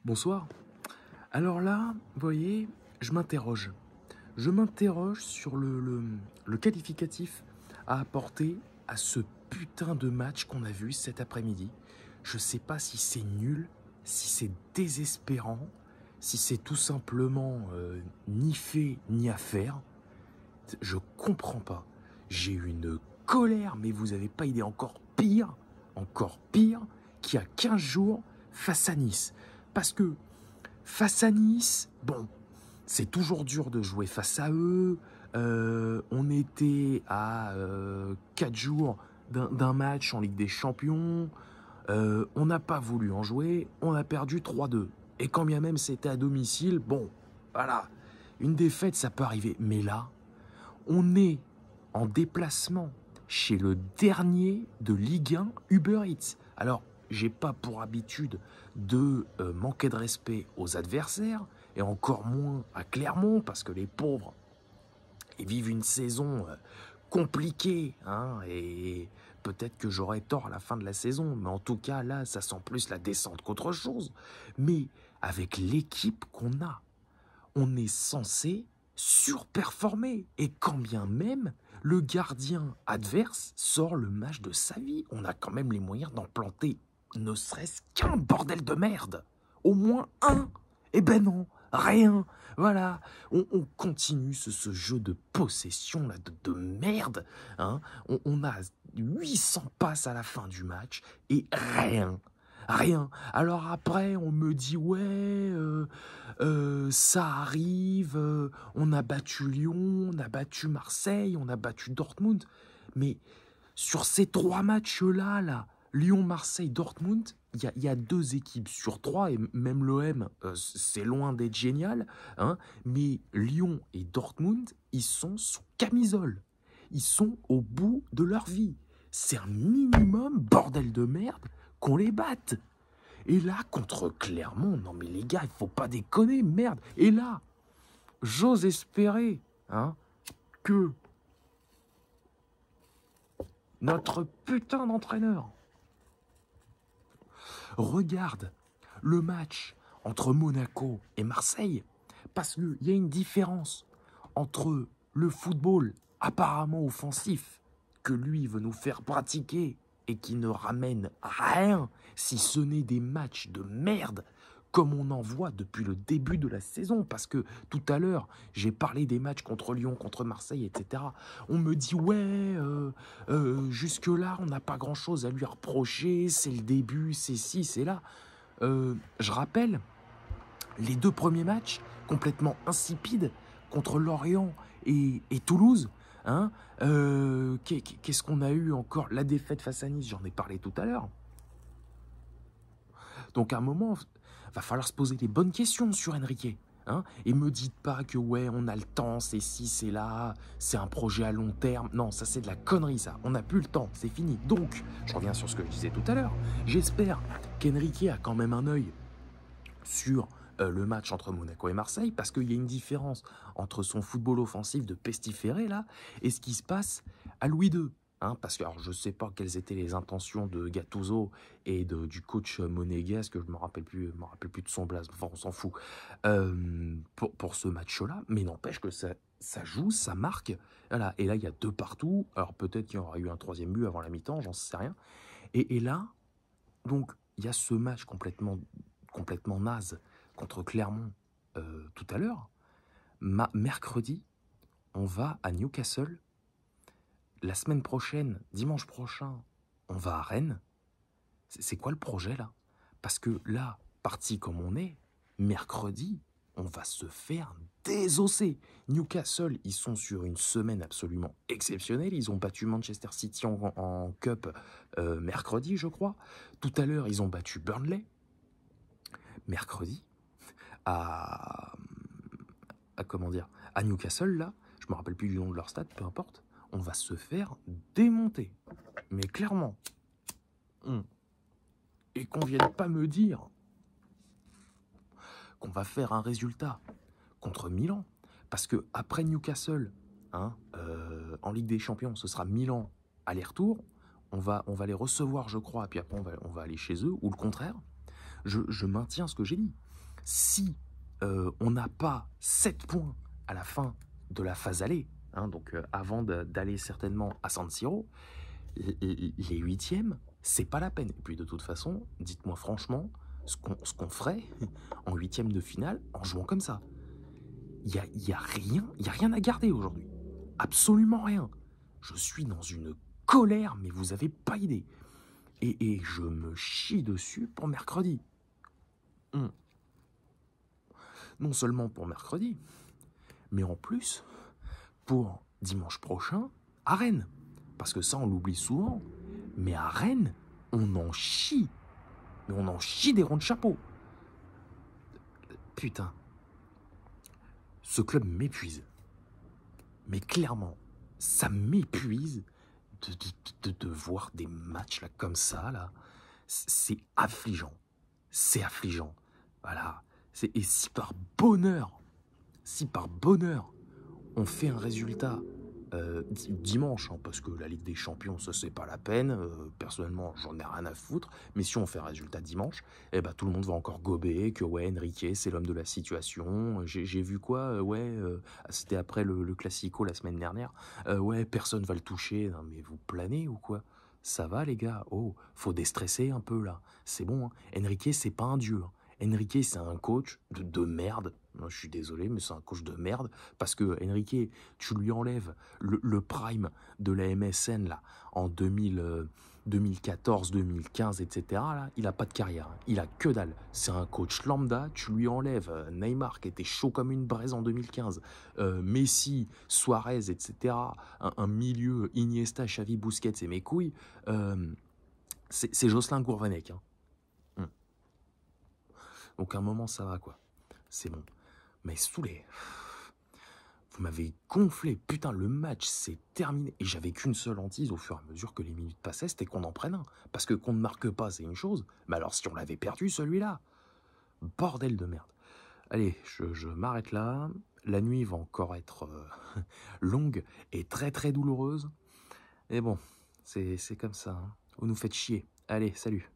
Bonsoir. Alors là, vous voyez, je m'interroge. Je m'interroge sur le qualificatif à apporter à ce putain de match qu'on a vu cet après-midi. Je sais pas si c'est nul, si c'est désespérant, si c'est tout simplement ni fait ni à faire. Je comprends pas. J'ai eu une colère, mais vous avez pas idée, encore pire, qu'il y a 15 jours face à Nice. Parce que face à Nice, bon, c'est toujours dur de jouer face à eux. On était à 4 jours d'un match en Ligue des Champions. On n'a pas voulu en jouer. On a perdu 3-2. Et quand bien même c'était à domicile, bon, voilà, une défaite, ça peut arriver. Mais là, on est en déplacement chez le dernier de Ligue 1, Uber Eats. Alors, j'ai pas pour habitude de manquer de respect aux adversaires, et encore moins à Clermont, parce que les pauvres, ils vivent une saison compliquée, hein, et peut-être que j'aurai tort à la fin de la saison, mais en tout cas, là, ça sent plus la descente qu'autre chose. Mais avec l'équipe qu'on a, on est censé surperformer. Et quand bien même, le gardien adverse sort le match de sa vie, on a quand même les moyens d'en planter ne serait-ce qu'un bordel de merde. Au moins un. Eh ben non, rien. Voilà, on continue ce jeu de possession là, de merde. Hein. On a 800 passes à la fin du match et rien. Rien. Alors après, on me dit, ouais, ça arrive, on a battu Lyon, on a battu Marseille, on a battu Dortmund. Mais sur ces 3 matchs-là, Lyon, Marseille, Dortmund, il y a 2 équipes sur 3, et même l'OM, c'est loin d'être génial, hein, mais Lyon et Dortmund, ils sont sous camisole. Ils sont au bout de leur vie. C'est un minimum, bordel de merde, qu'on les batte. Et là, contre Clermont, non mais les gars, il faut pas déconner, merde. Et là, j'ose espérer que notre putain d'entraîneur regarde le match entre Monaco et Marseille, parce qu'il y a une différence entre le football apparemment offensif que lui veut nous faire pratiquer et qui ne ramène rien, si ce n'est des matchs de merde, comme on en voit depuis le début de la saison. Parce que tout à l'heure, j'ai parlé des matchs contre Lyon, contre Marseille, etc. On me dit, ouais, jusque-là, on n'a pas grand-chose à lui reprocher, c'est le début, c'est ci, c'est là. Je rappelle, les 2 premiers matchs, complètement insipides, contre Lorient et Toulouse. Hein, qu'est-ce qu'on a eu encore? La défaite face à Nice, j'en ai parlé tout à l'heure. Donc à un moment, va falloir se poser les bonnes questions sur Enrique. Hein, et me dites pas que ouais, on a le temps, c'est ci, c'est là, c'est un projet à long terme. Non, ça c'est de la connerie ça. On n'a plus le temps, c'est fini. Donc, je reviens sur ce que je disais tout à l'heure. J'espère qu'Enrique a quand même un œil sur le match entre Monaco et Marseille, parce qu'il y a une différence entre son football offensif de pestiféré là et ce qui se passe à Louis II. Hein, parce que alors, je ne sais pas quelles étaient les intentions de Gattuso et du coach Monégas, que je ne me rappelle plus de son blaze, enfin on s'en fout, pour ce match-là, mais n'empêche que ça joue, ça marque, voilà. Et là il y a 2 partout, alors peut-être qu'il y aura eu un 3e but avant la mi-temps, j'en sais rien, et là, donc il y a ce match complètement naze contre Clermont tout à l'heure. Mercredi, on va à Newcastle. La semaine prochaine, dimanche prochain, on va à Rennes. C'est quoi le projet là? Parce que là, parti comme on est, mercredi, on va se faire désosser. Newcastle, ils sont sur une semaine absolument exceptionnelle. Ils ont battu Manchester City en Cup mercredi, je crois. Tout à l'heure, ils ont battu Burnley. Mercredi, à Newcastle, là, je me rappelle plus du nom de leur stade, peu importe, on va se faire démonter. Mais clairement. Et qu'on vienne pas me dire qu'on va faire un résultat contre Milan. Parce que après Newcastle, en Ligue des Champions, ce sera Milan aller-retour. On va les recevoir, je crois, et puis après on va aller chez eux, ou le contraire. Je maintiens ce que j'ai dit. si on n'a pas 7 points à la fin de la phase aller, hein, donc avant d'aller certainement à San Siro, les huitièmes, c'est pas la peine. Et puis de toute façon, dites-moi franchement, ce qu'on ferait en huitième de finale en jouant comme ça. Y a rien à garder aujourd'hui. Absolument rien. Je suis dans une colère, mais vous avez pas idée. Et je me chie dessus pour mercredi. Non seulement pour mercredi, mais en plus pour dimanche prochain à Rennes. Parce que ça, on l'oublie souvent. Mais à Rennes, on en chie. Mais on en chie des ronds de chapeau. Putain. Ce club m'épuise. Mais clairement, ça m'épuise de voir des matchs là, comme ça. Là. C'est affligeant. C'est affligeant. Voilà. Et si par bonheur, on fait un résultat dimanche, hein, parce que la Ligue des Champions, ça c'est pas la peine, personnellement j'en ai rien à foutre, mais si on fait un résultat dimanche, eh ben, tout le monde va encore gober que ouais, Enrique c'est l'homme de la situation. J'ai vu quoi, c'était après le Classico la semaine dernière, ouais, personne va le toucher. Non, mais vous planez ou quoi? Ça va les gars? Oh, faut déstresser un peu là, c'est bon, hein. Enrique c'est pas un dieu, hein. Enrique, c'est un coach de merde. Je suis désolé, mais c'est un coach de merde. Parce que Enrique, tu lui enlèves le prime de la MSN là, en 2014, 2015, etc. Là, il n'a pas de carrière. Il a que dalle. C'est un coach lambda. Tu lui enlèves Neymar qui était chaud comme une braise en 2015. Messi, Suarez, etc. Un milieu Iniesta, Xavi, Busquets et mes couilles. C'est Jocelyn Gourvenec. Hein. Donc à un moment, ça va, quoi. C'est bon. Mais saoulé. Vous m'avez gonflé. Putain, le match, c'est terminé. Et j'avais qu'une seule hantise au fur et à mesure que les minutes passaient, c'était qu'on en prenne un. Parce que qu'on ne marque pas, c'est une chose. Mais alors, si on l'avait perdu, celui-là. Bordel de merde. Allez, je m'arrête là. La nuit va encore être longue et très très douloureuse. Et bon, c'est comme ça. Hein. Vous nous faites chier. Allez, salut.